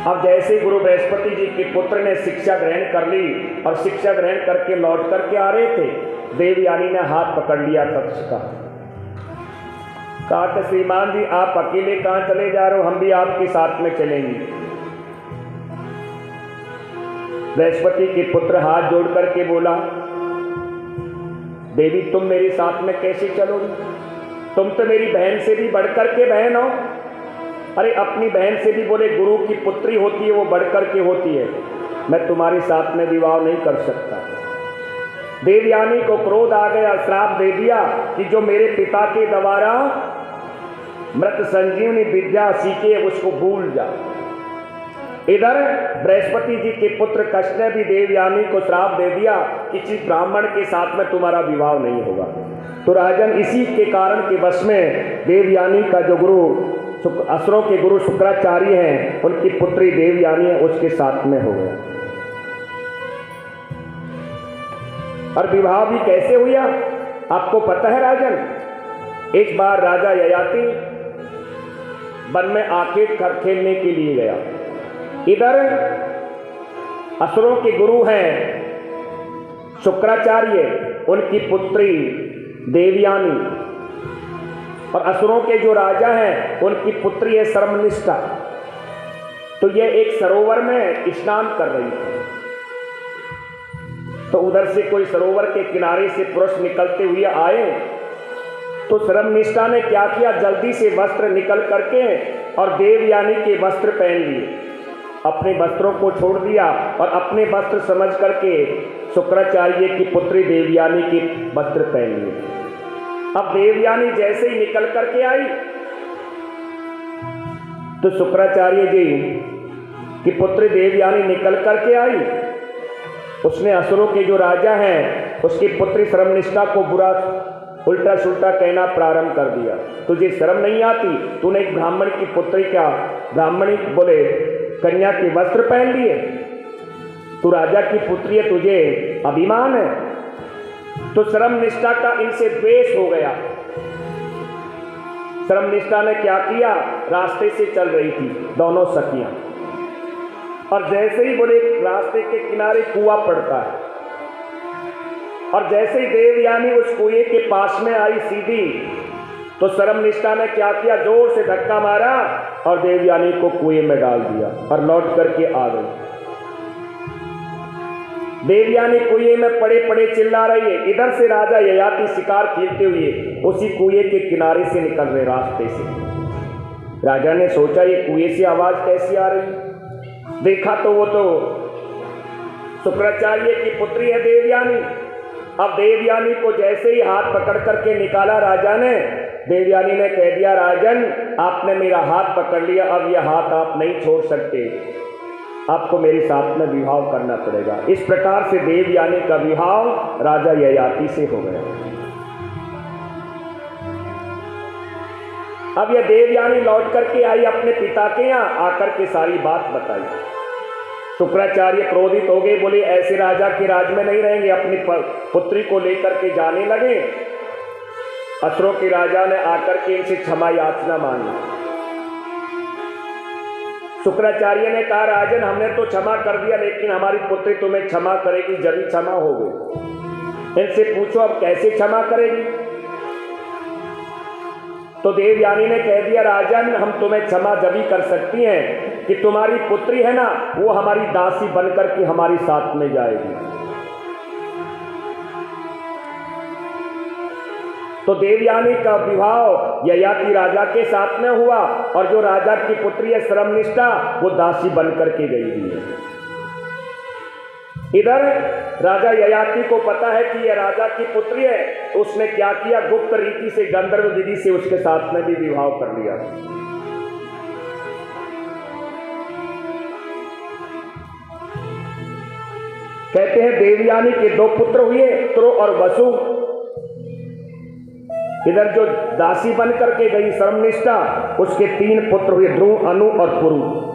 अब जैसे गुरु बृहस्पति जी के पुत्र ने शिक्षा ग्रहण कर ली और शिक्षा ग्रहण करके लौट करके आ रहे थे, देवयानी ने हाथ पकड़ लिया तक्ष का। कहा कि श्रीमान जी आप अकेले कहाँ चले जा रहे हो, हम भी आपके साथ में चलेंगे। बृहस्पति के पुत्र हाथ जोड़ करके बोला, देवी तुम मेरे साथ में कैसे चलोगी, तुम तो मेरी बहन से भी बढ़कर के बहन हो। अरे अपनी बहन से भी बोले गुरु की पुत्री होती है वो बढ़कर के होती है, मैं तुम्हारे साथ में विवाह नहीं कर सकता। देवयानी को क्रोध आ गया, श्राप दे दिया कि जो मेरे पिता के द्वारा मृत संजीवनी विद्या सीखे उसको भूल जा। इधर बृहस्पति जी के पुत्र कश्यप ने भी देवयानी को श्राप दे दिया कि किसी ब्राह्मण के साथ में तुम्हारा विवाह नहीं होगा। तो राजन इसी के कारण के वश में देवयानी का जो गुरु असुरों के गुरु शुक्राचार्य हैं, उनकी पुत्री देवयानी है, उसके साथ में हो गया। और विवाह भी कैसे हुआ आपको पता है राजन। एक बार राजा ययाति वन में आके खेलने के लिए गया। इधर असुरों के गुरु हैं शुक्राचार्य, उनकी पुत्री देवयानी, और असुरों के जो राजा हैं उनकी पुत्री है शर्मनिष्ठा। तो ये एक सरोवर में स्नान कर रही थी। तो उधर से कोई सरोवर के किनारे से पुरुष निकलते हुए आए, तो शर्मनिष्ठा ने क्या किया, जल्दी से वस्त्र निकल करके और देवयानी के वस्त्र पहन लिए, अपने वस्त्रों को छोड़ दिया और अपने वस्त्र समझ करके शुक्राचार्य की पुत्री देवयानी के वस्त्र पहन लिए। अब देवयानी जैसे ही निकल करके आई तो शुक्राचार्य जी की पुत्री देवयानी निकल करके आई, उसने असुरों के जो राजा हैं उसकी पुत्री शर्मनिष्ठा को बुरा उल्टा सुल्टा कहना प्रारंभ कर दिया। तुझे शर्म नहीं आती, तूने एक ब्राह्मण की पुत्री क्या ब्राह्मणी बोले कन्या के वस्त्र पहन लिए, तू राजा की पुत्री है, तुझे अभिमान है। तो शर्मनिष्ठा का इनसे द्वेष हो गया। शर्मनिष्ठा ने क्या किया, रास्ते से चल रही थी दोनों सखियां, और जैसे ही बोले रास्ते के किनारे कुआं पड़ता है, और जैसे ही देवयानी उस कुएं के पास में आई सीधी, तो शर्मनिष्ठा ने क्या किया, जोर से धक्का मारा और देवयानी को कुएं में डाल दिया और लौट करके आ गई। देवयानी कुएं में पड़े पड़े चिल्ला रही है। इधर से राजा ययाति शिकार खेलते हुए उसी कुएं के किनारे से निकल रहे रास्ते से। राजा ने सोचा ये कुएं से आवाज कैसी आ रही, देखा तो वो तो शुक्राचार्य की पुत्री है देवयानी। अब देवयानी को जैसे ही हाथ पकड़ करके निकाला राजा ने, देवयानी ने कह दिया, राजन आपने मेरा हाथ पकड़ लिया, अब यह हाथ आप नहीं छोड़ सकते, आपको मेरे साथ में विवाह करना पड़ेगा। इस प्रकार से देवयानी का विवाह राजा ययाति से हो गया। अब यह देवयानी लौट करके आई अपने पिता के यहाँ, आकर के सारी बात बताई। शुक्राचार्य क्रोधित हो गए, बोले ऐसे राजा के राज में नहीं रहेंगे, अपनी पुत्री को लेकर के जाने लगे। असुरों के राजा ने आकर के इनसे क्षमा याचना मांगी। शुक्राचार्य ने कहा, राजन हमने तो क्षमा कर दिया, लेकिन हमारी पुत्री तुम्हें क्षमा करेगी जब ही क्षमा हो गई। इनसे पूछो अब कैसे क्षमा करेगी। तो देवयानी ने कह दिया, राजन हम तुम्हें क्षमा जब ही कर सकती हैं कि तुम्हारी पुत्री है ना, वो हमारी दासी बनकर के हमारी साथ में जाएगी। तो देवयानी का विवाह ययाति राजा के साथ में हुआ, और जो राजा की पुत्री है शर्मनिष्ठा वो दासी बनकर के गई हुई है। इधर राजा ययाति को पता है कि यह राजा की पुत्री है, तो उसने क्या किया, गुप्त रीति से गंधर्व विधि से उसके साथ में भी विवाह कर लिया। कहते हैं देवयानी के दो पुत्र हुए, त्रो और वसु। इधर जो दासी बन करके गई शर्मनिष्ठा, उसके 3 पुत्र हुए, ध्रुव, अनु और पुरु।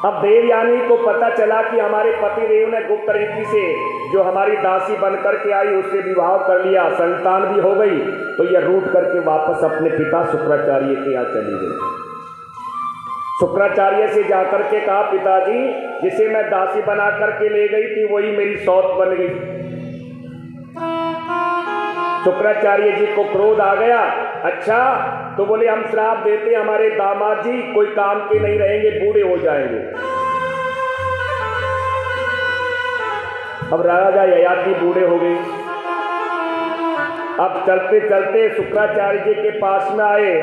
अब देवयानी को पता चला कि हमारे पतिदेव ने गुप्त रीति से जो हमारी दासी बनकर के आई उससे विवाह कर लिया, संतान भी हो गई, तो यह रूठ करके वापस अपने पिता शुक्राचार्य के यहाँ चली गई। शुक्राचार्य से जाकर के कहा, पिताजी जिसे मैं दासी बना करके ले गई थी वही मेरी सौत बन गई। शुक्राचार्य जी को क्रोध आ गया। अच्छा, तो बोले हम श्राप देते हमारे दामाद जी कोई काम के नहीं रहेंगे, बूढ़े हो जाएंगे। अब राजा ययाति बूढ़े हो गए। अब चलते चलते शुक्राचार्य जी के पास में आए,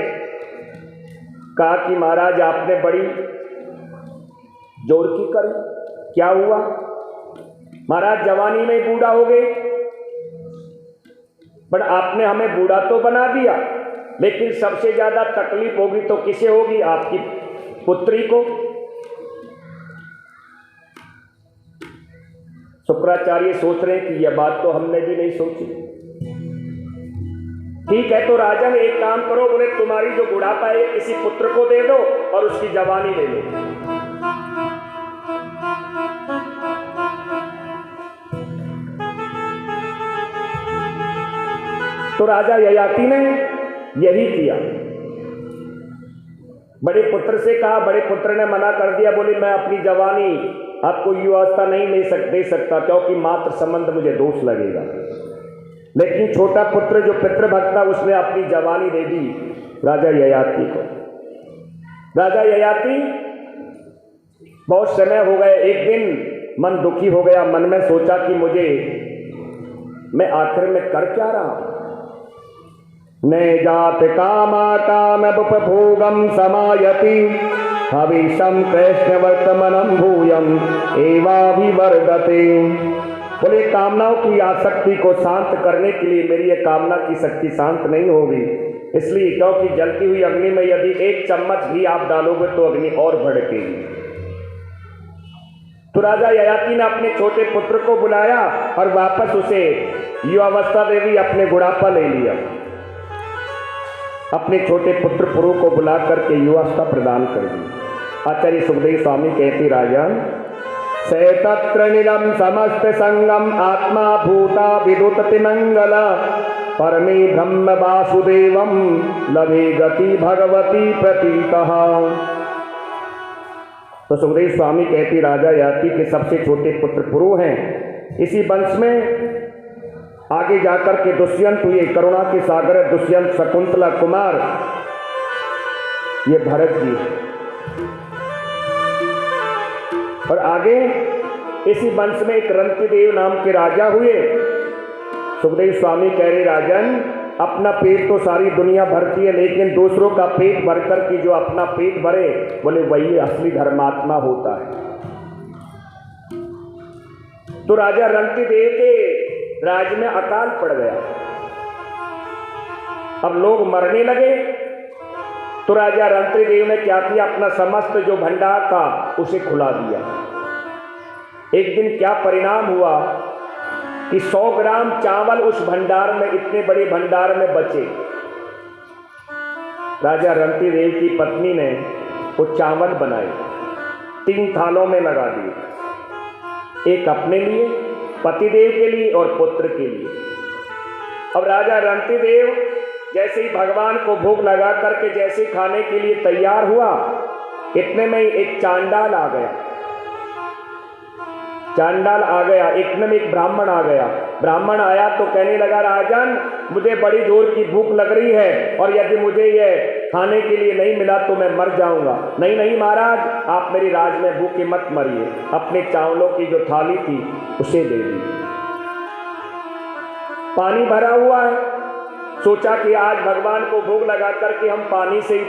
कहा कि महाराज आपने बड़ी जोर की करी, क्या हुआ? महाराज जवानी में बूढ़ा हो गए, पर आपने हमें बूढ़ा तो बना दिया, लेकिन सबसे ज्यादा तकलीफ होगी तो किसे होगी? आपकी पुत्री को। शुक्राचार्य सोच रहे हैं कि यह बात तो हमने भी नहीं सोची। ठीक है, तो राजन एक काम करो, बोले तुम्हारी जो बुढ़ापा है किसी पुत्र को दे दो और उसकी जवानी ले लो। तो राजा ययाति ने यही किया। बड़े पुत्र से कहा, बड़े पुत्र ने मना कर दिया, बोले मैं अपनी जवानी आपको युवावस्था नहीं दे सकता, क्योंकि मात्र संबंध मुझे दोष लगेगा। लेकिन छोटा पुत्र जो पितृभक्त था उसने अपनी जवानी दे दी राजा ययाति को। राजा ययाति बहुत समय हो गए, एक दिन मन दुखी हो गया, मन में सोचा कि मैं आखिर में कर क्या रहा हूं। ने जात कामा काम उपभोगम समायति हविषम कृष्ण वर्तमनम भूयम एवाभिवर्धते। बोले कामनाओं की आसक्ति को शांत करने के लिए मेरी ये कामना की शक्ति शांत नहीं होगी, इसलिए क्योंकि जलती हुई अग्नि में यदि एक चम्मच भी आप डालोगे तो अग्नि और भड़केगी। तो राजा ययाति ने अपने छोटे पुत्र को बुलाया और वापस उसे युवावस्था दे दी, अपने बुढ़ापा ले लिया। अपने छोटे पुत्र पुरु को बुला करके युवावस्था प्रदान कर दी। आचार्य सुखदेव स्वामी कहते, राजन से तत्र नीलम समस्त संगम आत्मा भूता विदुतति मंगल परमे ब्रह्म वासुदेवम लभे गति भगवती प्रतीतः। तो सुखदेव स्वामी कहते, राजा ययाति के सबसे छोटे पुत्र पुरु हैं। इसी वंश में आगे जाकर के दुष्यंत हुए, करुणा के सागर दुष्यंत, शकुंतला कुमार, ये भरत जी। और आगे इसी वंश में एक रंतिदेव नाम के राजा हुए। सुखदेव स्वामी कह रहे, राजन अपना पेट तो सारी दुनिया भरती है, लेकिन दूसरों का पेट भरकर के जो अपना पेट भरे, बोले वही असली धर्मात्मा होता है। तो राजा रंतिदेव के राज्य में अकाल पड़ गया। अब लोग मरने लगे। तो राजा रंतिदेव ने क्या किया, अपना समस्त जो भंडार था उसे खुला दिया। एक दिन क्या परिणाम हुआ कि 100 ग्राम चावल उस भंडार में, इतने बड़े भंडार में बचे। राजा रंतिदेव की पत्नी ने वो चावल बनाए, 3 थालों में लगा दिए, एक अपने लिए, पतिदेव के लिए और पुत्र के लिए। अब राजा रंतिदेव जैसे ही भगवान को भोग लगा करके जैसे खाने के लिए तैयार हुआ, इतने में ही एक चांडाल आ गया। चांडाल आ गया, इतने में एक ब्राह्मण आ गया। ब्राह्मण आया तो कहने लगा, राजन मुझे बड़ी जोर की भूख लग रही है और यदि मुझे यह खाने के लिए नहीं मिला तो मैं मर जाऊंगा। नहीं नहीं महाराज, आप मेरी राज में भूखे मत मरिए। अपने चावलों की जो थाली थी उसे दे दी। पानी भरा हुआ है, सोचा कि आज भगवान को भोग लगा करके हम पानी से ही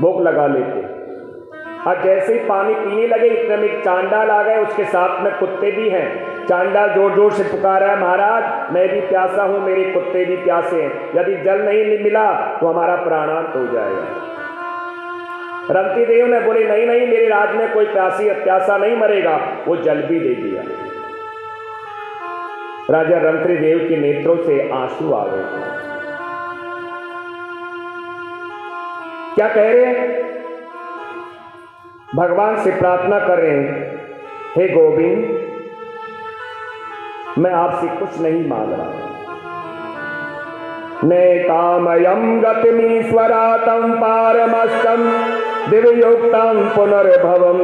भोग लगा लेते। और जैसे ही पानी पीने लगे, इतने में चांडाल आ गए, उसके साथ में कुत्ते भी हैं। चांडाल जोर जोर से पुकारा है, महाराज मैं भी प्यासा हूं, मेरे कुत्ते भी प्यासे हैं, यदि जल नहीं मिला तो हमारा प्राणांत हो जाएगा। रंतिदेव ने बोले, नहीं नहीं, मेरे राज में कोई प्यासा नहीं मरेगा। वो जल भी दे दिया। राजा रंतिदेव के नेत्रों से आंसू आ गए। क्या कह रहे हैं? भगवान से प्रार्थना कर रहे हैं, हे गोविंद मैं आपसे कुछ नहीं मांग रहा। ने कामयम गतिमीश्वरातम पारमस्तम दिव्योक्तं पुनर्भवं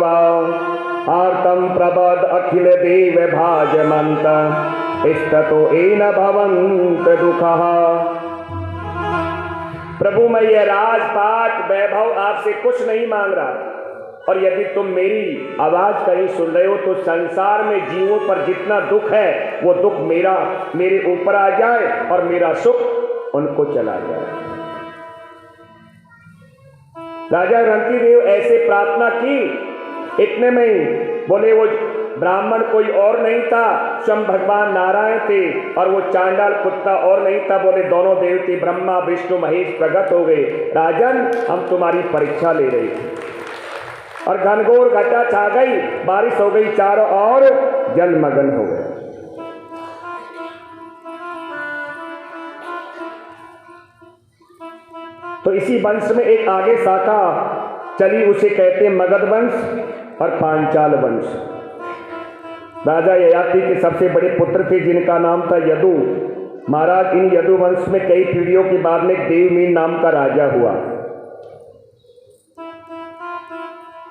वा आर्तं प्रबद अखिल देव भाजमन्त इष्टतो एन भवन्त दुःखः। प्रभु मैं ये राजपाट वैभव आपसे कुछ नहीं मांग रहा, और यदि तुम मेरी आवाज कहीं सुन रहे हो तो संसार में जीवों पर जितना दुख है वो दुख मेरे ऊपर आ जाए और मेरा सुख उनको चला जाए। राजा रंतीदेव ऐसे प्रार्थना की, इतने में ही बोले वो ब्राह्मण कोई और नहीं था, स्वयं भगवान नारायण थे, और वो चांडाल कुत्ता और नहीं था। बोले दोनों देवते ब्रह्मा विष्णु महेश प्रकट हो गए। राजन हम तुम्हारी परीक्षा ले रहे थे, और घनघोर घटा छा गई, बारिश हो गई चारों ओर, जलमग्न हो गए। तो इसी वंश में एक आगे शाखा चली, उसे कहते हैं मगध वंश और पांचाल वंश। राजा ययाति के सबसे बड़े पुत्र थे जिनका नाम था यदु महाराज। इन यदु वंश में कई पीढ़ियों के बाद में देवमीन नाम का राजा हुआ।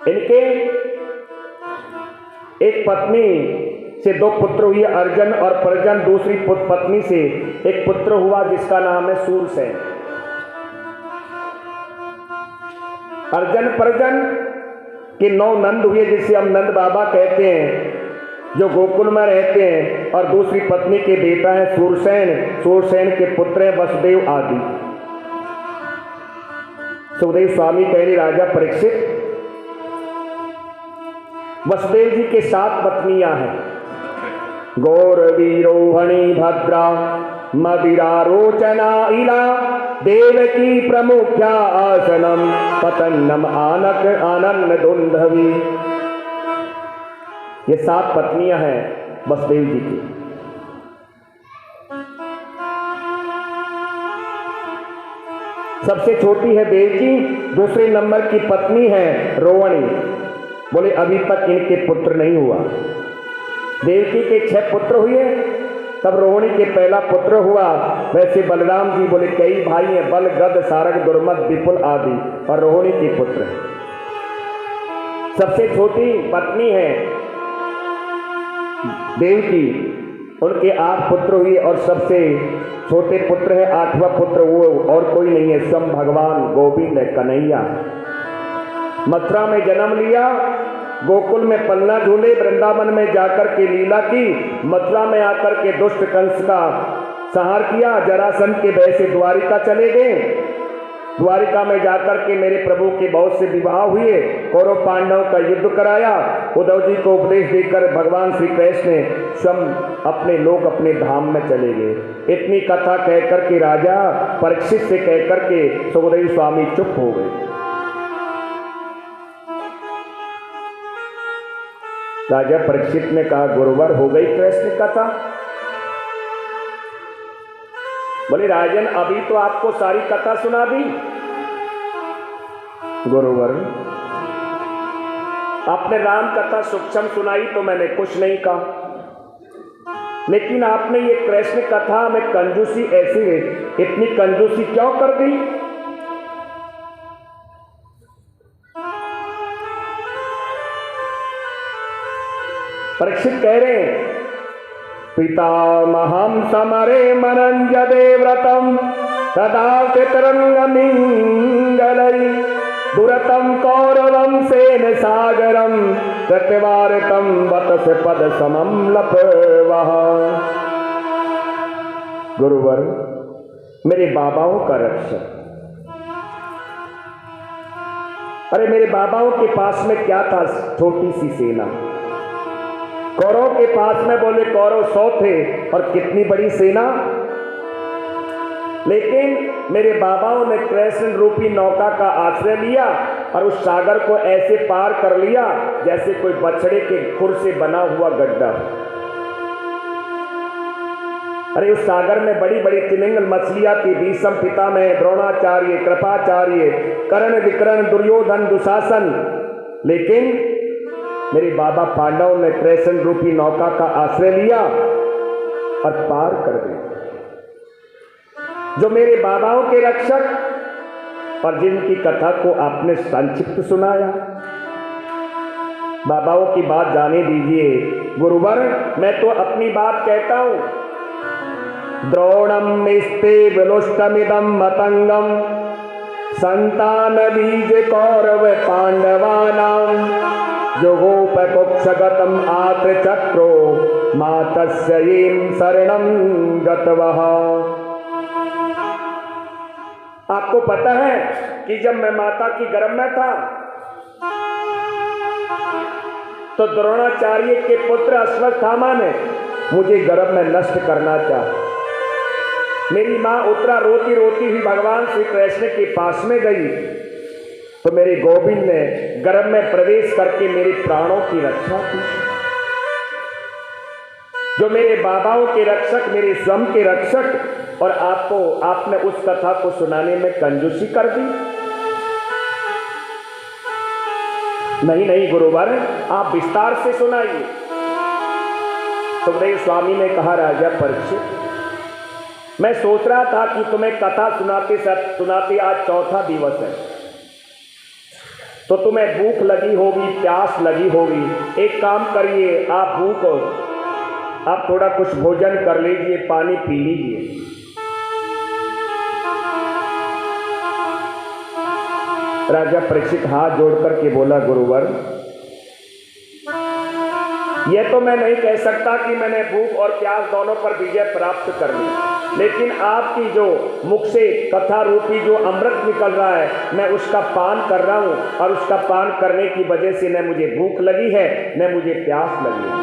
इनके एक पत्नी से दो पुत्र हुए, अर्जन और परजन। दूसरी पत्नी से एक पुत्र हुआ जिसका नाम है सूरसेन। अर्जन परजन के 9 नंद हुए जिसे हम नंद बाबा कहते हैं, जो गोकुल में रहते हैं, और दूसरी पत्नी के बेटा है सूरसेन। सूरसेन के पुत्र है वसुदेव आदि। सुखदेव स्वामी कह रहे राजा परीक्षित, वसुदेव जी के 7 पत्नियां हैं। गौरवी रोहिणी भद्रा मदिरा रोचना इला देवकी प्रमुख्या आसनम पतन्नम आनक आनंद दुंधवी। ये 7 पत्नियां हैं वसुदेव जी की। सबसे छोटी है देवकी, दूसरे नंबर की पत्नी है रोहिणी। बोले अभी तक इनके पुत्र नहीं हुआ। देवकी के 6 पुत्र हुए, तब रोहिणी के पहला पुत्र हुआ। वैसे बलराम जी बोले कई भाई हैं, बल गद सारग दुर्मद विपुल आदि, और रोहिणी के पुत्र हैं। सबसे छोटी पत्नी है देवकी, उनके 8 पुत्र हुए, और सबसे छोटे पुत्र है 8वां पुत्र वो और कोई नहीं है, स्वयं भगवान गोविंद है, कन्हैया। मथुरा में जन्म लिया, गोकुल में पन्ना झूले, वृंदावन में जाकर के लीला की, मथुरा में आकर के दुष्ट कंस का संहार किया, जरासंध के भय से द्वारिका चले गए। द्वारिका में जाकर के मेरे प्रभु के बहुत से विवाह हुए, कौरव पांडवों का युद्ध कराया। उद्धव जी को उपदेश देकर भगवान श्री कृष्ण ने स्वयं अपने लोक अपने धाम में चले गए। इतनी कथा कहकर के राजा परीक्षित से कहकर के सुखदेव स्वामी चुप हो गए। राजा परीक्षित ने कहा गुरुवर हो गई कृष्ण कथा। बोले राजन अभी तो आपको सारी कथा सुना दी। गुरुवर आपने राम कथा सूक्ष्म सुनाई तो मैंने कुछ नहीं कहा, लेकिन आपने ये कृष्ण कथा में कंजूसी ऐसी है, इतनी कंजूसी क्यों कर दी? परीक्षित कह रहे हैं पितामहं समरे मनंजदे व्रतम तदा तरंगमिंगलै दुरतं कौरवं सेन सागरं प्रत्यवारितं वतस पद समं लपवः। गुरुवर मेरे बाबाओं का रक्षक, अरे मेरे बाबाओं के पास में क्या था? छोटी सी सेना। कौरव के पास में बोले कौरव 100 थे और कितनी बड़ी सेना, लेकिन मेरे बाबाओं ने कृष्ण रूपी नौका का आश्रय लिया और उस सागर को ऐसे पार कर लिया जैसे कोई बछड़े के खुर से बना हुआ गड्ढा। अरे उस सागर में बड़ी बड़ी तिमिंगल मछलियां थी। भीष्म पितामह, द्रोणाचार्य, कृपाचार्य, कर्ण, विकर्ण, दुर्योधन, दुशासन, लेकिन मेरे बाबा पांडव ने कृष्ण रूपी नौका का आश्रय लिया और पार कर दिया। जो मेरे बाबाओं के रक्षक और जिनकी कथा को आपने संक्षिप्त सुनाया। बाबाओं की बात जाने दीजिए गुरुवर, मैं तो अपनी बात कहता हूं। द्रोणम निस्ते विलुष्टमिदं मतंगम संतान बीज कौरव पांडवानां जुगोपकुक्षगतम आत्रचक्रो मातस्य येन शरणं गतवः। आपको पता है कि जब मैं माता की गर्भ में था तो द्रोणाचार्य के पुत्र अश्वत्थामा ने मुझे गर्भ में नष्ट करना चाहा। मेरी मां उत्तरा रोती रोती हुई भगवान श्री कृष्ण के पास में गई तो मेरे गोविंद ने गर्भ में प्रवेश करके मेरे प्राणों की रक्षा की। जो मेरे बाबाओं के रक्षक, मेरे स्वयं के रक्षक, और आपने उस कथा को सुनाने में कंजूसी कर दी। नहीं गुरुवर, आप विस्तार से सुनाइए। सुखदेव स्वामी ने कहा, राजा परीक्षित, मैं सोच रहा था कि तुम्हें कथा सुनाते सुनाते आज चौथा दिवस है, तो तुम्हें भूख लगी होगी, प्यास लगी होगी। एक काम करिए, आप थोड़ा कुछ भोजन कर लीजिए, पानी पी लीजिए। राजा परीक्षित हाथ जोड़ करके बोला, गुरुवर, यह तो मैं नहीं कह सकता कि मैंने भूख और प्यास दोनों पर विजय प्राप्त कर ली, लेकिन आपकी जो मुख से कथा रूपी जो अमृत निकल रहा है, मैं उसका पान कर रहा हूं, और उसका पान करने की वजह से न मुझे भूख लगी है न मुझे प्यास लगी है।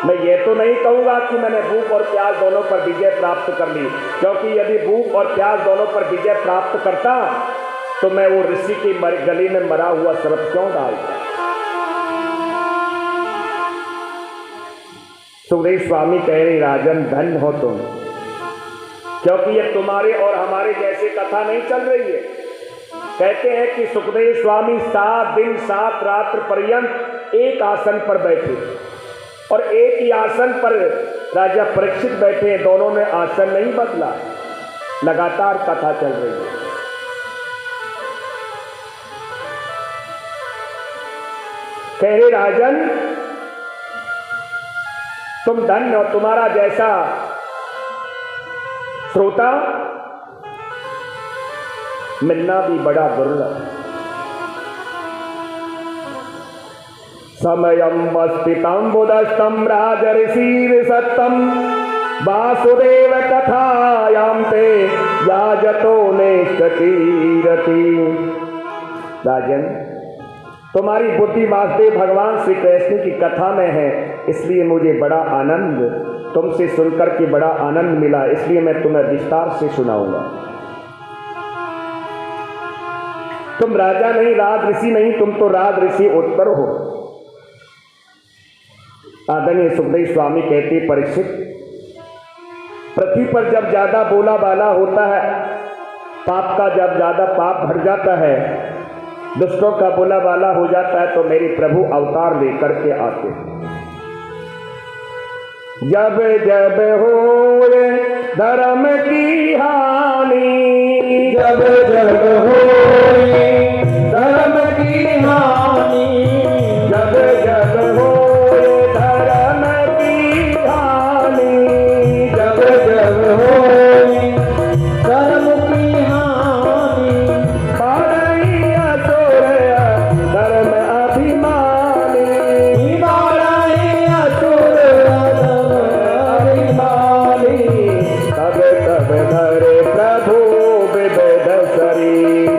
मैं ये तो नहीं कहूंगा कि मैंने भूख और प्यास दोनों पर विजय प्राप्त कर ली, क्योंकि यदि भूख और प्यास दोनों पर विजय प्राप्त करता तो मैं वो ऋषि की गली में मरा हुआ सर्प क्यों डालता। सुखदेव स्वामी कह रहे, राजन धन्य हो तुम, क्योंकि ये तुम्हारे और हमारे जैसे कथा नहीं चल रही है। कहते हैं कि सुखदेव स्वामी 7 दिन 7 रात्र पर्यंत एक आसन पर बैठे, और एक ही आसन पर राजा परीक्षित बैठे। दोनों ने आसन नहीं बदला, लगातार कथा चल रही है। कह रहे, राजन तुम धन्य हो, तुम्हारा जैसा श्रोता मिलना भी बड़ा दुर्लभ। समयं वस्तितं बुधस्तं राजऋषिर सत्तं वासुदेव कथायां ते याजतो नेष्टकीरति। राजन, तुम्हारी बुद्धि वासुदेव भगवान श्री कृष्ण की कथा में है, इसलिए मुझे बड़ा आनंद तुमसे सुनकर के बड़ा आनंद मिला, इसलिए मैं तुम्हें विस्तार से सुनाऊंगा। तुम राजा नहीं, राज ऋषि नहीं, तुम तो राज ऋषि उत्तर हो। आदरणीय सुखदेव स्वामी कहते, परीक्षित, पृथ्वी पर जब ज्यादा बोला बाला होता है, पाप का जब ज्यादा पाप भर जाता है, दुष्टों का बोला बाला हो जाता है, तो मेरे प्रभु अवतार लेकर के आते हैं। जब जब होए धर्म की हानि, जब जब होए धर्म की हानि, जब जब होए धर्म की हानि, जब जब होए धर्म की हानि, बारही असुर धर्म अभिमानी, बारही असुर धर्म अभिमानी, तब तब धरे प्रभु विविध शरीर।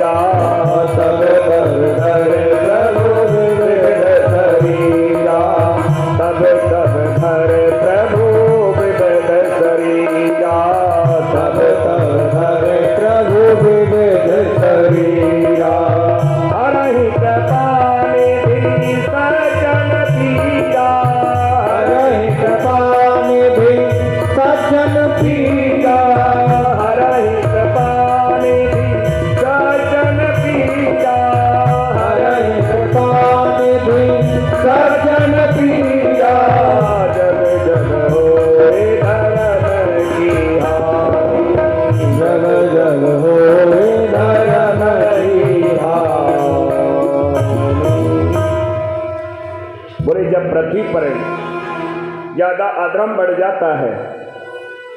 पृथ्वी पर ज्यादा अधर्म बढ़ जाता है।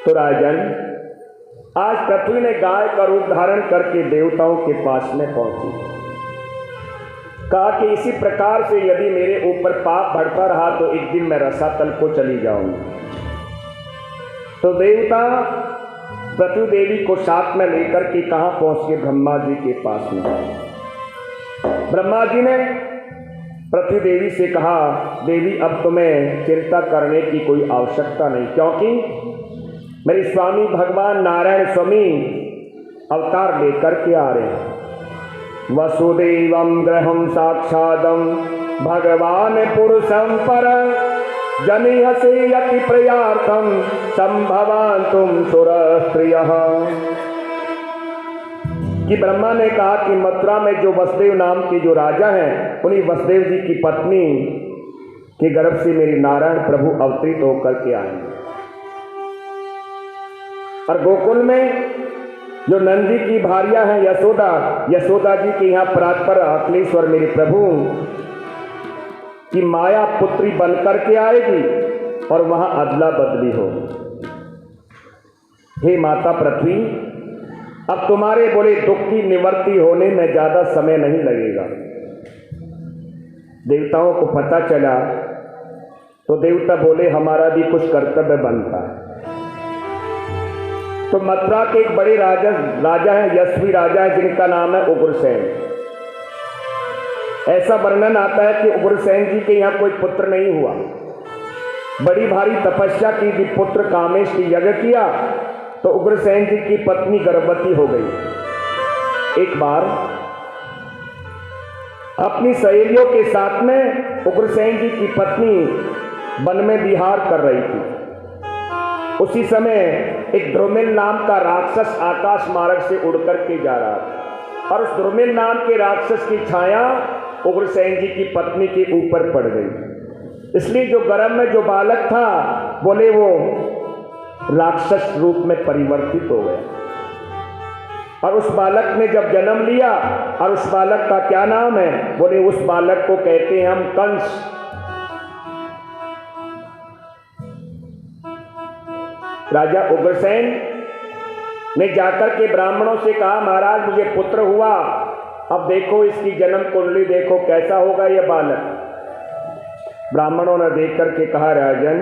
तो राजन, आज पृथ्वी ने गाय का रूप धारण करके देवताओं के पास में पहुंची। कहा कि इसी प्रकार से यदि मेरे ऊपर पाप बढ़ता रहा तो एक दिन मैं रसातल को चली जाऊंगी। तो देवता पृथ्वी देवी को साथ में लेकर के कहां पहुंच के ब्रह्मा जी के पास में। ब्रह्मा जी ने पृथ्वी देवी से कहा, देवी अब तुम्हें चिंता करने की कोई आवश्यकता नहीं, क्योंकि मेरे स्वामी भगवान नारायण स्वामी अवतार लेकर के आ रहे हैं। वसुदेवं गृहं साक्षादं भगवान पुरुषं पर जनिहसे यति प्रयार्थं संभवान्तुम सुरस्त्रियः। कि ब्रह्मा ने कहा कि मथुरा में जो वसुदेव नाम के जो राजा हैं, उन्हीं वसुदेव जी की पत्नी के गर्भ से मेरी नारायण प्रभु अवतरित होकर के आएंगे। और गोकुल में जो नंदी की भारिया है यशोदा, यशोदा जी के यहाँ परात्पर अखिलेश्वर मेरे प्रभु की माया पुत्री बनकर के आएगी और वहां अदला बदली होगी। हे माता पृथ्वी, अब तुम्हारे बोले दुख की निवृत्ति होने में ज्यादा समय नहीं लगेगा। देवताओं को पता चला तो देवता बोले हमारा भी कुछ कर्तव्य बनता है। तो मथुरा के एक बड़े राजा हैं, यशस्वी राजा है, जिनका नाम है उग्रसेन। ऐसा वर्णन आता है कि उग्रसेन जी के यहाँ कोई पुत्र नहीं हुआ। बड़ी भारी तपस्या की थी, पुत्र कामेश की यज्ञ किया तो उग्रसेन जी की पत्नी गर्भवती हो गई। एक बार अपनी सहेलियों के साथ में उग्रसेन जी की पत्नी वन में विहार कर रही थी। उसी समय एक ध्रुमिल नाम का राक्षस आकाश मार्ग से उड़कर के जा रहा था और उस ध्रुमिल नाम के राक्षस की छाया उग्रसेन जी की पत्नी के ऊपर पड़ गई। इसलिए जो गर्भ में जो बालक था बोले वो राक्षस रूप में परिवर्तित हो गया। और उस बालक ने जब जन्म लिया, और उस बालक का क्या नाम है, बोले उस बालक को कहते हैं हम कंस। राजा उग्रसेन ने जाकर के ब्राह्मणों से कहा, महाराज मुझे पुत्र हुआ, अब देखो इसकी जन्म कुंडली देखो कैसा होगा यह बालक। ब्राह्मणों ने देख करके कहा, राजन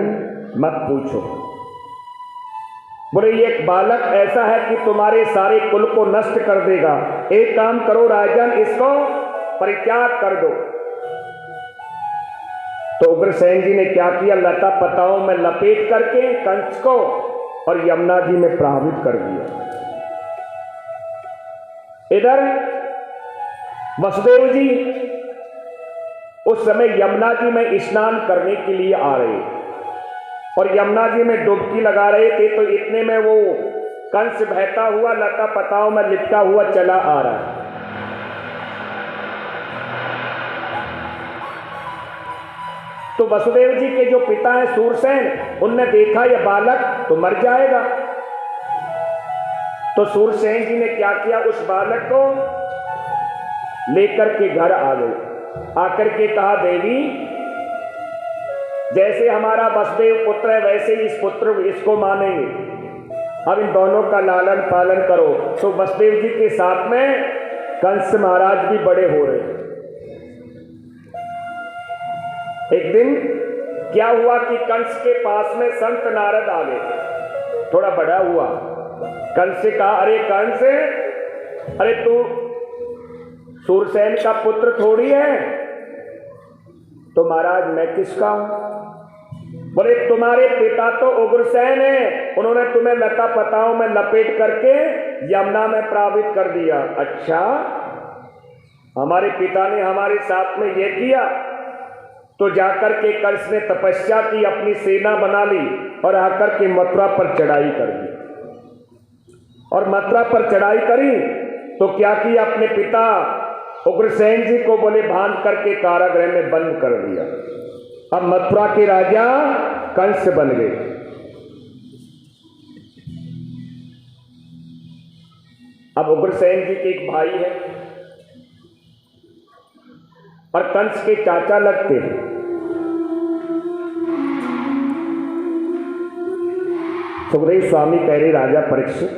मत पूछो, बोले ये एक बालक ऐसा है कि तुम्हारे सारे कुल को नष्ट कर देगा। एक काम करो राजन, इसको परित्याग कर दो। तो उग्रसेन जी ने क्या किया, लता पताओं में लपेट करके कंस को और यमुना जी में प्रवाहित कर दिया। इधर वसुदेव जी उस समय यमुना जी में स्नान करने के लिए आ रहे और यमुना जी में डुबकी लगा रहे थे। तो इतने में वो कंस बहता हुआ लता पताओं में लिपटा हुआ चला आ रहा है। तो वसुदेव जी के जो पिता हैं सूरसेन, उनने देखा यह बालक तो मर जाएगा। तो सूरसेन जी ने क्या किया, उस बालक को लेकर के घर आ गए। आकर के कहा, देवी जैसे हमारा वसुदेव पुत्र है वैसे ही इस पुत्र इसको मानेंगे, अब इन दोनों का लालन पालन करो। तो वसुदेव जी के साथ में कंस महाराज भी बड़े हो रहे। एक दिन क्या हुआ कि कंस के पास में संत नारद आ गए। थोड़ा बड़ा हुआ, कंस से कहा, अरे कंस, अरे तू सूरसेन का पुत्र थोड़ी है। तो महाराज मैं किसका हूं? बोले तुम्हारे पिता तो उग्रसेन है, उन्होंने तुम्हें लता पताओं में लपेट करके यमुना में प्रवाहित कर दिया। अच्छा, हमारे पिता ने हमारे साथ में ये किया। तो जाकर के कंस ने तपस्या की, अपनी सेना बना ली और आकर के मथुरा पर चढ़ाई कर दी। और मथुरा पर चढ़ाई करी तो क्या किया, अपने पिता उग्रसेन जी को बोले बांध करके कारागृह में बंद कर दिया। अब मथुरा के राजा कंस बन गए। अब उग्रसेन जी के एक भाई है और कंस के चाचा लगते हैं। सुखदेव स्वामी कह रहे राजा परीक्षित,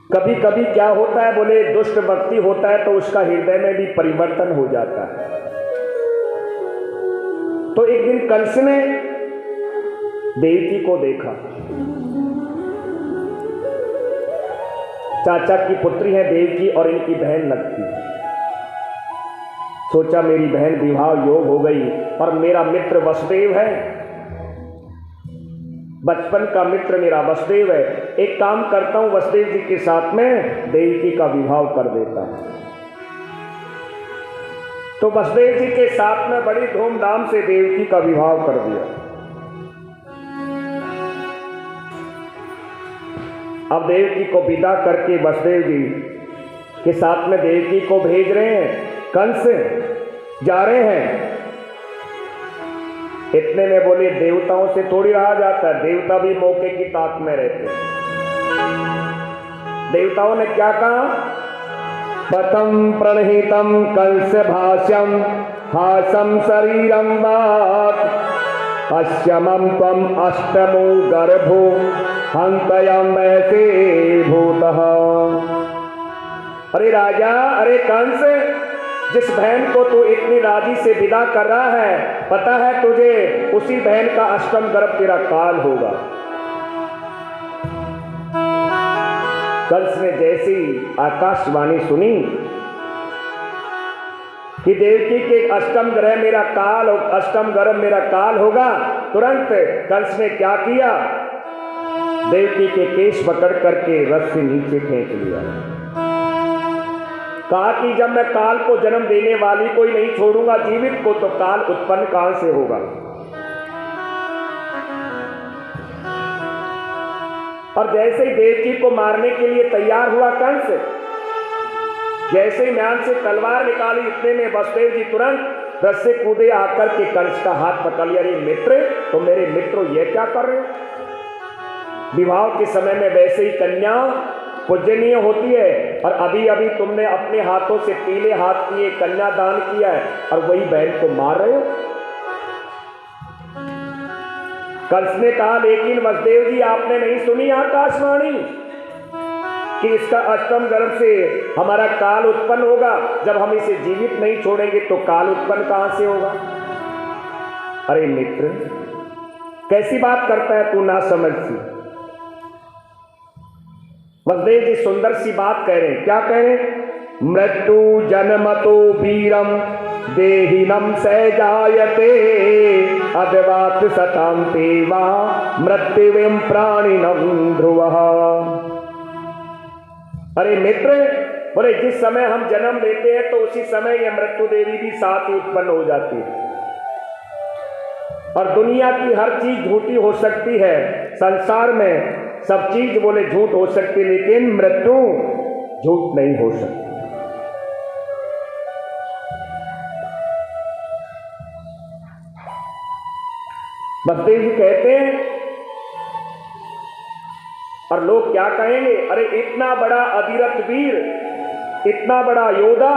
कभी कभी क्या होता है, बोले दुष्ट व्यक्ति होता है तो उसका हृदय में भी परिवर्तन हो जाता है। तो एक दिन कंस ने देवकी को देखा, चाचा की पुत्री है देवकी और इनकी बहन लगती। सोचा मेरी बहन विवाह योग हो गई और मेरा मित्र वसुदेव है, बचपन का मित्र मेरा वसुदेव है, एक काम करता हूं वसुदेव जी के साथ में देवकी का विवाह कर देता हूं। तो वसुदेव जी के साथ में बड़ी धूमधाम से देवकी का विवाह कर दिया। अब देवकी को विदा करके वसुदेव जी के साथ में देवकी को भेज रहे हैं, कंस जा रहे हैं। इतने में बोले देवताओं से थोड़ी रहा जाता है, देवता भी मौके की ताक में रहते हैं। देवताओं ने क्या कहा, पतम प्रणहितम कंस भाष्यम हासम शरीरम वाक अश्यमम त्वम अष्टमो गर्भो हंतयम ऐसे भूतः। अरे राजा, अरे कंस, जिस बहन को तू इतनी राजी से विदा कर रहा है, पता है तुझे उसी बहन का अष्टम गर्भ तेरा काल होगा। कंस ने जैसी आकाशवाणी सुनी कि देवकी के अष्टम ग्रह मेरा काल, अष्टम गर्भ मेरा काल होगा, तुरंत कंस ने क्या किया, देवकी के केश पकड़ करके रथ से नीचे खींच लिया। कहा कि जब मैं काल को जन्म देने वाली को ही नहीं छोड़ूंगा जीवित को, तो काल उत्पन्न कहां से होगा। और जैसे ही देवकी को मारने के लिए तैयार हुआ कंस, जैसे ही म्यान से तलवार निकाली, इतने में वसुदेव जी तुरंत रथ से कूदे आकर के कंस का हाथ पकड़ लिया। अरे मित्र, तो मेरे मित्रों ये क्या कर रहे हो? विवाह के समय में वैसे ही कन्या पूजनीय होती है, और अभी अभी तुमने अपने हाथों से पीले हाथ किए कन्या दान किया है, और वही बहन को मार रहे हो। कंस ने कहा, लेकिन वसुदेव जी आपने नहीं सुनी आकाशवाणी कि इसका अष्टम गर्भ से हमारा काल उत्पन्न होगा, जब हम इसे जीवित नहीं छोड़ेंगे तो काल उत्पन्न कहां से होगा। अरे मित्र, कैसी बात करता है तू, ना समझ सी। वसुदेव जी सुंदर सी बात कह रहे हैं, क्या कह रहे हैं, मृत्यु जन्मतो वीरम देहिनम सजायते अद्वात सतांते वा मृत्युविम प्राणिनम ध्रुवः। अरे मित्र, बोले जिस समय हम जन्म लेते हैं तो उसी समय यह मृत्यु देवी भी साथ ही उत्पन्न हो जाती है। और दुनिया की हर चीज झूठी हो सकती है, संसार में सब चीज बोले झूठ हो सकती, लेकिन मृत्यु झूठ नहीं हो सकती। वसुदेव जी कहते हैं, और लोग क्या कहेंगे, अरे इतना बड़ा अधीरथ वीर, इतना बड़ा योद्धा,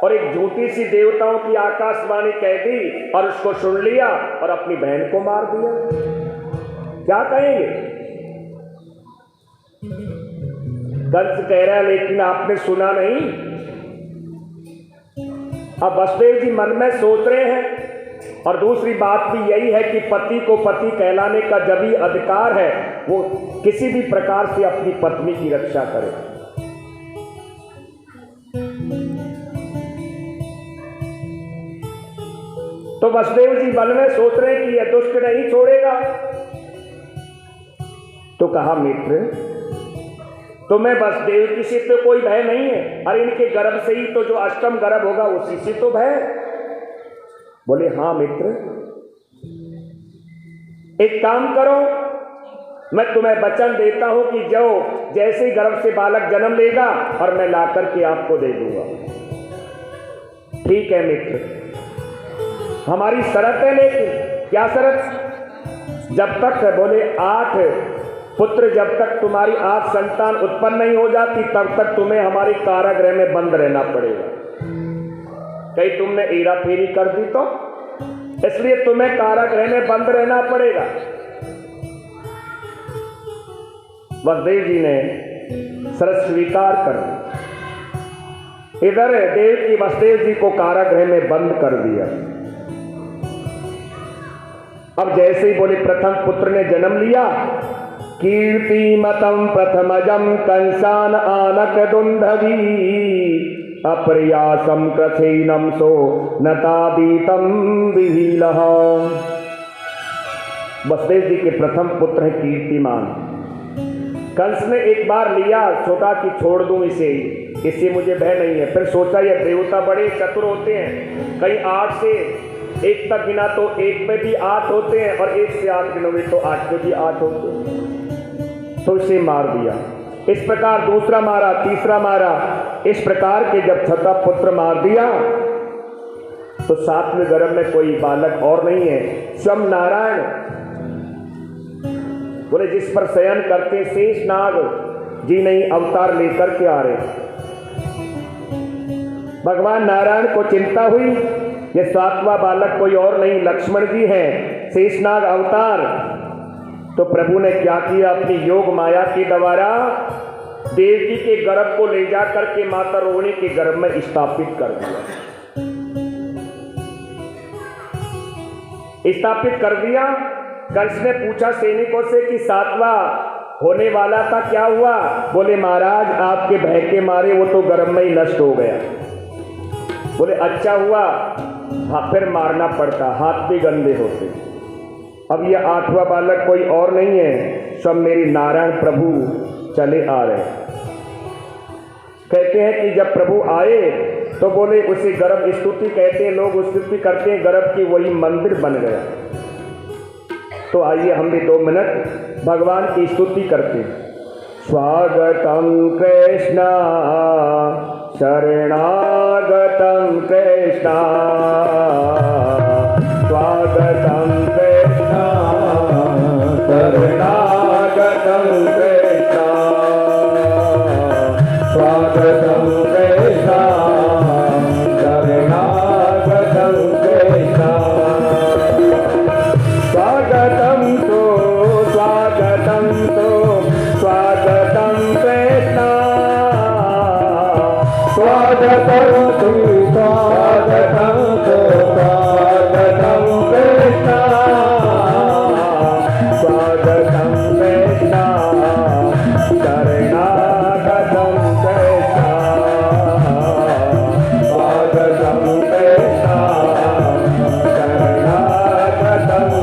और एक झूठी सी देवताओं की आकाशवाणी कह दी और उसको सुन लिया और अपनी बहन को मार दिया, क्या कहेंगे। कंस कह रहा है, लेकिन आपने सुना नहीं। अब वसुदेव जी मन में सोच रहे हैं, और दूसरी बात भी यही है कि पति को पति कहलाने का जब भी अधिकार है, वो किसी भी प्रकार से अपनी पत्नी की रक्षा करे। तो वसुदेव जी मन में सोच रहे हैं कि यह दुष्ट नहीं छोड़ेगा। तो कहा, मित्र, तो मैं वसुदेव की से तो कोई भय नहीं है, अरे इनके गर्भ से ही तो जो अष्टम गर्भ होगा उसी से तो भय। बोले, हाँ मित्र, एक काम करो, मैं तुम्हें वचन देता हूं कि जो जैसे ही गर्भ से बालक जन्म लेगा और मैं ला करके आपको दे दूंगा। ठीक है मित्र, हमारी शर्त है, लेकिन क्या शर्त, जब तक, बोले 8 पुत्र, जब तक तुम्हारी 8 संतान उत्पन्न नहीं हो जाती तब तक तुम्हें हमारी कारागृह में बंद रहना पड़ेगा। कहीं तुमने हेरा फेरी कर दी तो इसलिए तुम्हें कारागृह में बंद रहना पड़ेगा। वसुदेव जी ने शर्त स्वीकार कर ली। इधर देवकी वसुदेव जी को कारागृह में बंद कर दिया। अब जैसे ही बोले प्रथम पुत्र ने जन्म लिया, कीर्तिमतम प्रथमजम कंसान आनक दुंधवी अप्रयासम कृथेनम सो नताबीतम विहीलः। वसुदेव जी के प्रथम पुत्र है कीर्तिमान। कंस ने एक बार लिया, सोचा कि छोड़ दूं इसे, इससे मुझे भय नहीं है। फिर सोचा ये देवता बड़े चतुर होते हैं, कहीं 8 से 1 तक गिना तो 1 में भी 8 होते हैं और 1 से 8 गिनोगे तो 8 में भी 8 होते हैं, तो इसे मार दिया। इस प्रकार दूसरा मारा, तीसरा मारा, इस प्रकार के जब छठा पुत्र मार दिया तो 7वें गर्भ में कोई बालक और नहीं है, स्वयं नारायण बोले जिस पर शयन करते शेष नाग जी नहीं अवतार लेकर के आ रहे। भगवान नारायण को चिंता हुई, ये 7वां बालक कोई और नहीं लक्ष्मण जी हैं, शेषनाग अवतार। तो प्रभु ने क्या किया, अपनी योग माया के द्वारा देवकी के गर्भ को ले जाकर के माता रोहिणी के गर्भ में स्थापित कर दिया। स्थापित कर दिया। कंस ने पूछा सैनिकों से कि 7वां होने वाला था, क्या हुआ? बोले महाराज आपके भय के मारे वो तो गर्भ में ही नष्ट हो गया। बोले अच्छा हुआ, हाँ फिर मारना पड़ता, हाथ भी गंदे होते। अब ये 8वां बालक कोई और नहीं है, सब मेरी नारायण प्रभु चले आ रहे। कहते हैं कि जब प्रभु आए तो बोले उसे गर्भ स्तुति कहते हैं, लोग स्तुति करते हैं गर्भ की, वही मंदिर बन गया। तो आइए हम भी 2 मिनट भगवान की स्तुति करते हैं। स्वागतम कृष्ण शरणागतम कृष्ण, स्वागतम कृष्ण शरणागतम कृष्ण, स्वागतम कृष्ण शरणागतम कृष्ण, स्वागतम तो स्वागतम तो स्वागतम कृष्ण, स्वागतम तो स्वागतम तो स्वागतम कृष्ण, स्वागतम कृष्ण शरणागतम कृष्ण, स्वागतम कृष्ण शरणागतम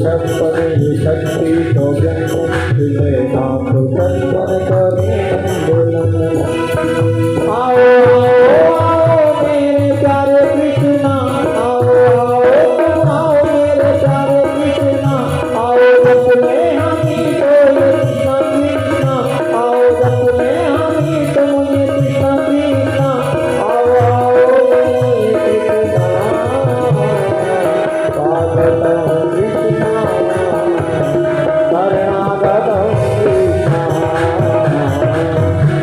छप्पन शक्ति तो हृदय नाथ दर्शन करे आंदोलन। आओ आओ मेरे प्यारे कृष्णा, आओ आओ आओ मेरे प्यारे कृष्णा, आओ जपने हमी तो ये कृष्णा कृष्णा, आओ जपने हमी तो ये कृष्णा कृष्णा, आओ आओ मेरे कृष्णा, स्वागतम कृष्णा, शरणागतम कृष्णा,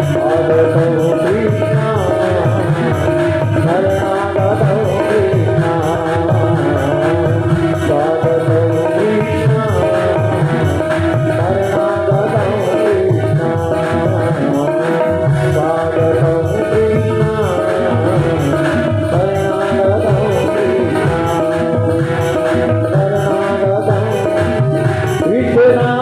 स्वागतम कृष्णा, शरणागतम कृष्णा, स्वागतम कृष्णा, शरणागतम कृष्णा, स्वागतम कृष्णा, शरणागतम कृष्णा, कृष्णा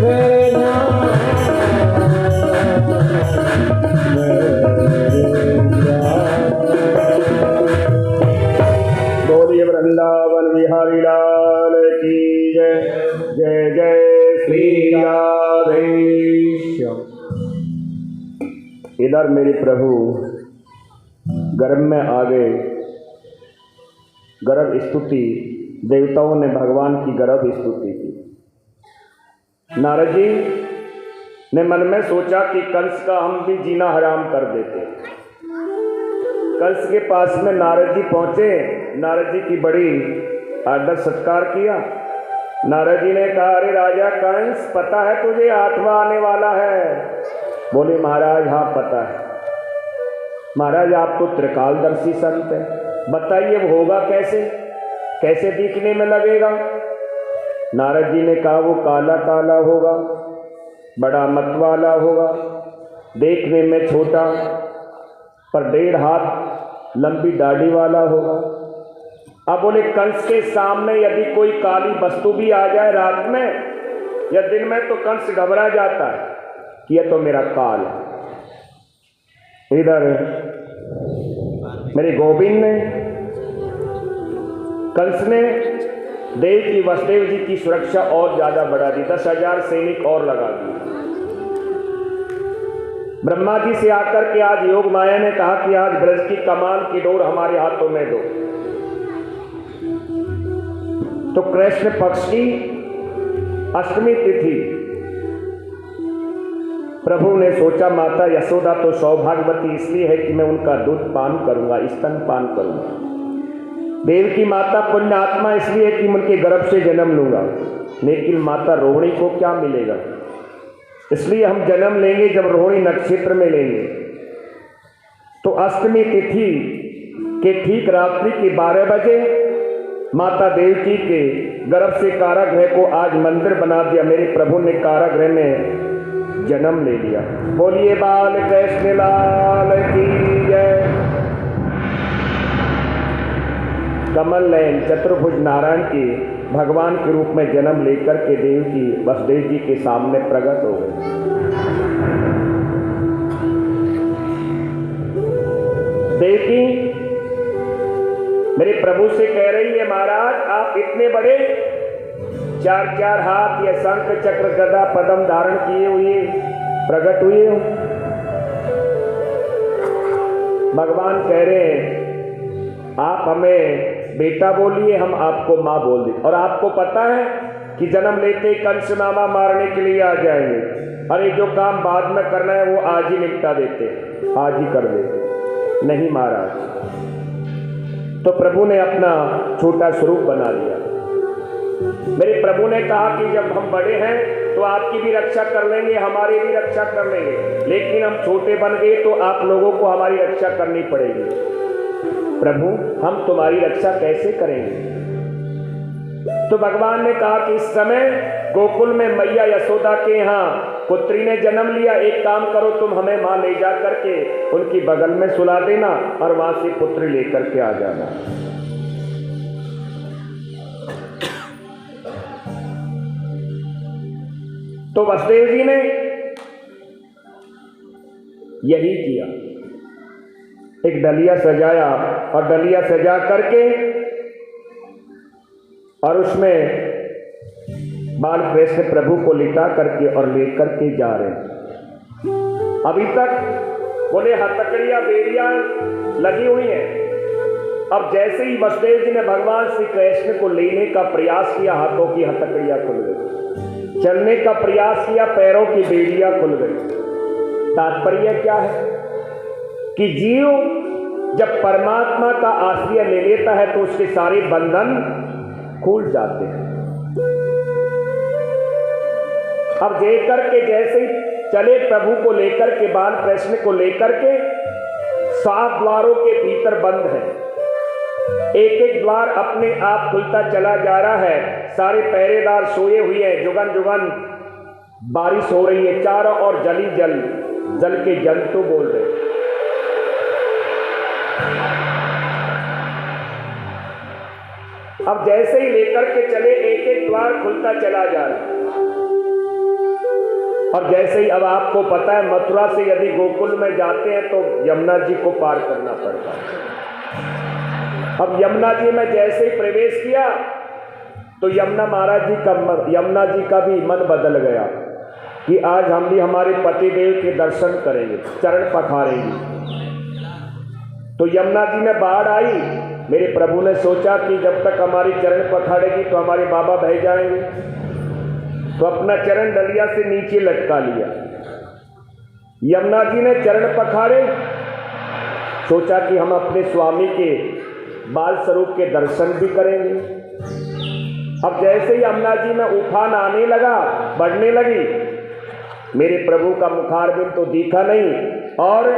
मेरे बोलिए वृंदावन बिहारी लाल की जय। जय जय श्री राधेश्याम। इधर मेरे प्रभु गर्भ में आ गए। गर्भ स्तुति, देवताओं ने भगवान की गर्भ स्तुति की। नारद जी ने मन में सोचा कि कंस का हम भी जीना हराम कर देते। कंस के पास में नारद जी पहुंचे। नारद जी की बड़ी आदर सत्कार किया। नारद जी ने कहा, अरे राजा कंस, पता है तुझे 8वां आने वाला है? बोले महाराज हाँ पता है। महाराज आप तो त्रिकालदर्शी संत हैं, बताइए वो होगा कैसे, कैसे दिखने में लगेगा? नारद जी ने कहा वो काला काला होगा, बड़ा मत वाला होगा, देखने में छोटा पर 1.5 हाथ लंबी दाढ़ी वाला होगा। अब बोले कंस के सामने यदि कोई काली वस्तु भी आ जाए रात में या दिन में तो कंस घबरा जाता है कि यह तो मेरा काल है। इधर मेरे गोविंद ने, कंस ने देव की वसुदेव जी की सुरक्षा और ज्यादा बढ़ा दी, 10,000 सैनिक और लगा दिए। ब्रह्मा जी से आकर के आज योग माया ने कहा कि आज ब्रज की कमान की डोर हमारे हाथों में दो। तो कृष्ण पक्ष की अष्टमी तिथि प्रभु ने सोचा माता यशोदा तो सौभाग्यवती इसलिए है कि मैं उनका दूध पान करूंगा, स्तन पान करूंगा। देव की माता पुण्य आत्मा इसलिए है कि उनके गर्भ से जन्म लूंगा। लेकिन माता रोहिणी को क्या मिलेगा, इसलिए हम जन्म लेंगे जब रोहिणी नक्षत्र में लेंगे। तो अष्टमी तिथि के ठीक रात्रि के 12 बजे माता देवकी के गर्भ से कारागृह को आज मंदिर बना दिया। मेरे प्रभु ने कारागृह में जन्म ले लिया। बोलिए बाल कृष्ण लाल की जय। कमल नयन चतुर्भुज नारायण के भगवान के रूप में जन्म लेकर के देव की वसुदेव जी के सामने प्रकट हो गए। देवकी मेरे प्रभु से कह रही है, महाराज आप इतने बड़े 4 हाथ या शंख चक्र गदा पद्म धारण किए हुए प्रकट हुए हो। भगवान कह रहे हैं आप हमें बेटा बोलिए, हम आपको माँ बोल दें। और आपको पता है कि जन्म लेते कंस मामा मारने के लिए आ जाएंगे। अरे जो काम बाद में करना है वो आज ही निपटा देते, आज ही कर देते। नहीं महाराज। तो प्रभु ने अपना छोटा स्वरूप बना लिया। मेरे प्रभु ने कहा कि जब हम बड़े हैं तो आपकी भी रक्षा कर लेंगे, हमारी भी रक्षा कर लेंगे, लेकिन हम छोटे बन गए तो आप लोगों को हमारी रक्षा करनी पड़ेगी। प्रभु हम तुम्हारी रक्षा कैसे करेंगे? तो भगवान ने कहा कि इस समय गोकुल में मैया यशोदा के यहाँ पुत्री ने जन्म लिया। एक काम करो, तुम हमें वहां ले जा करके उनकी बगल में सुला देना और वहां से पुत्री लेकर के आ जाना। तो वसुदेव जी ने यही किया, एक डलिया सजाया और डलिया सजा करके और उसमें बाल कृष्ण प्रभु को लिटा करके और लेकर के जा रहे हैं। अभी तक बोले हथकड़ियां बेड़ियां लगी हुई हैं। अब जैसे ही वसुदेव जी ने भगवान श्री कृष्ण को लेने का प्रयास किया, हाथों की हथकड़ियां खुल गई, चलने का प्रयास किया, पैरों की बेड़ियां खुल गई। तात्पर्य क्या है कि जीव जब परमात्मा का आश्रय ले लेता है तो उसके सारे बंधन खुल जाते हैं। अब देकर के जैसे ही चले प्रभु को लेकर के, बाल कृष्ण को लेकर के, 7 द्वारों के भीतर बंद है। एक एक द्वार अपने आप खुलता चला जा रहा है। सारे पहरेदार सोए हुए हैं, जुगन जुगन बारिश हो रही है, चारों ओर जल ही जल, जल के जंतु बोल रहे हैं। अब जैसे ही लेकर के चले, एक एक द्वार खुलता चला जा रहा है। और जैसे ही, अब आपको पता है मथुरा से यदि गोकुल में जाते हैं तो यमुना जी को पार करना पड़ता है। अब यमुना जी में जैसे ही प्रवेश किया तो यमुना जी का भी मन बदल गया कि आज हम भी हमारे पतिदेव के दर्शन करेंगे, चरण पखारेंगे। तो यमुना जी में बाढ़ आई। मेरे प्रभु ने सोचा कि जब तक हमारी चरण पखाड़ेगी तो हमारे बाबा बह जाएंगे, तो अपना चरण डलिया से नीचे लटका लिया। यमुना जी ने चरण पखाड़े, सोचा कि हम अपने स्वामी के बाल स्वरूप के दर्शन भी करेंगे। अब जैसे ही यमुना जी में उफान आने लगा, बढ़ने लगी, मेरे प्रभु का मुखारबिंद तो दिखा नहीं और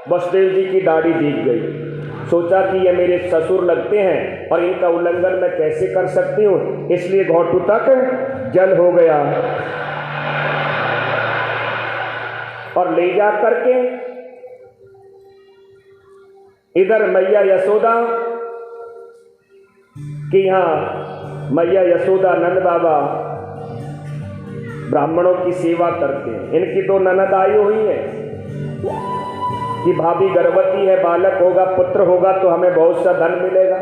वसुदेव जी की दाढ़ी दिख गई। सोचा कि ये मेरे ससुर लगते हैं और इनका उल्लंघन मैं कैसे कर सकती हूँ, इसलिए घोटू तक जल हो गया और ले जा करके इधर मैया यशोदा कि यहाँ मैया यशोदा नंद बाबा ब्राह्मणों की सेवा करते हैं। इनकी 2 ननद आई हुई है कि भाभी गर्भवती है, बालक होगा, पुत्र होगा तो हमें बहुत सा धन मिलेगा,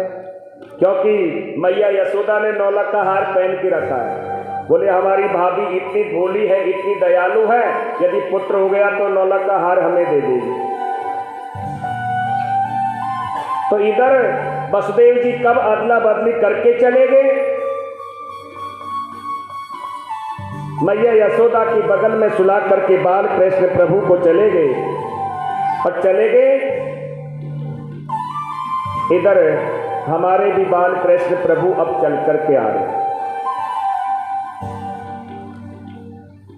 क्योंकि मैया यशोदा ने नौलख का हार पहन के रखा है। बोले हमारी भाभी इतनी भोली है, इतनी दयालु है, यदि पुत्र हो गया तो नौलख का हार हमें दे देगी। तो इधर वसुदेव जी कब अदला बदली करके चले गए, मैया यशोदा की बगल में सुला करके बाल कृष्ण प्रभु को चले गए और चले गए। इधर हमारे भी बाल कृष्ण प्रभु अब चल करके आ रहे,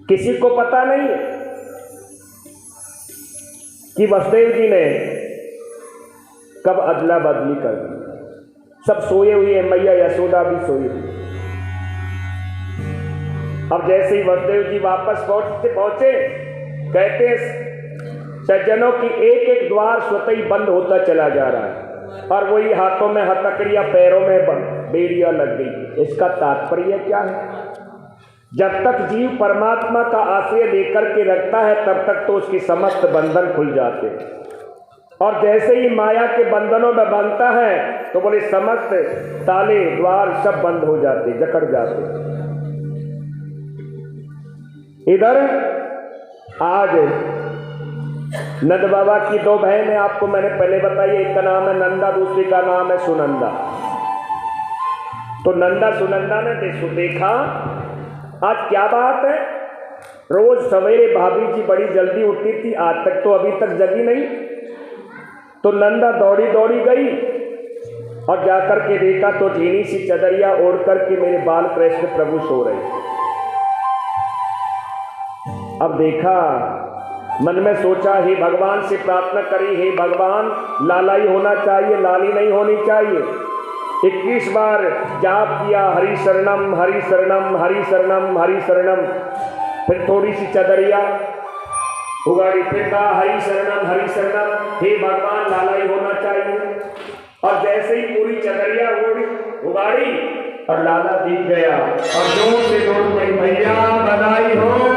किसी को पता नहीं कि वसुदेव जी ने कब अदला बदली कर दी। सब सोए हुए हैं, मैया यशोदा भी सोई हुई। अब जैसे ही वसुदेव जी वापस पहुंचे, कहते सज्जनों की एक एक द्वार स्वतः ही बंद होता चला जा रहा है और वही हाथों में हथकड़ियां, पैरों में बेड़ियां लग गई। इसका तात्पर्य क्या है? जब तक जीव परमात्मा का आश्रय लेकर के रखता है तब तक तो उसकी समस्त बंधन खुल जाते हैं, और जैसे ही माया के बंधनों में बंधता है तो बोले समस्त ताले द्वार सब बंद हो जाते, जकड़ जाते। इधर आज नंद बाबा की 2 बहन है, आपको मैंने पहले बताई, एक का नाम है नंदा, दूसरी का नाम है सुनंदा। तो नंदा सुनंदा ने देखा आज क्या बात है, रोज सवेरे भाभी जी बड़ी जल्दी उठती थी, आज तक तो अभी तक जगी नहीं। तो नंदा दौड़ी दौड़ी गई और जाकर के देखा तो ढीली सी चदरिया ओढ़ करके मेरे बाल कृष्ण प्रभु सो रहे। अब देखा, मन में सोचा, हे भगवान से प्रार्थना करी, हे भगवान लालाई होना चाहिए, लाली नहीं होनी चाहिए। 21 बार जाप किया, हरि शरणम हरि शरणम हरि शरणम हरि शरणम। फिर थोड़ी सी चदरिया उगाड़ी, फिर कहा हरि शरणम, हे भगवान लालाई होना चाहिए। और जैसे ही पूरी चदरिया उगाड़ी और लाला दिख गया और जोर से जोर में मैया बधाई हो।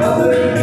Hare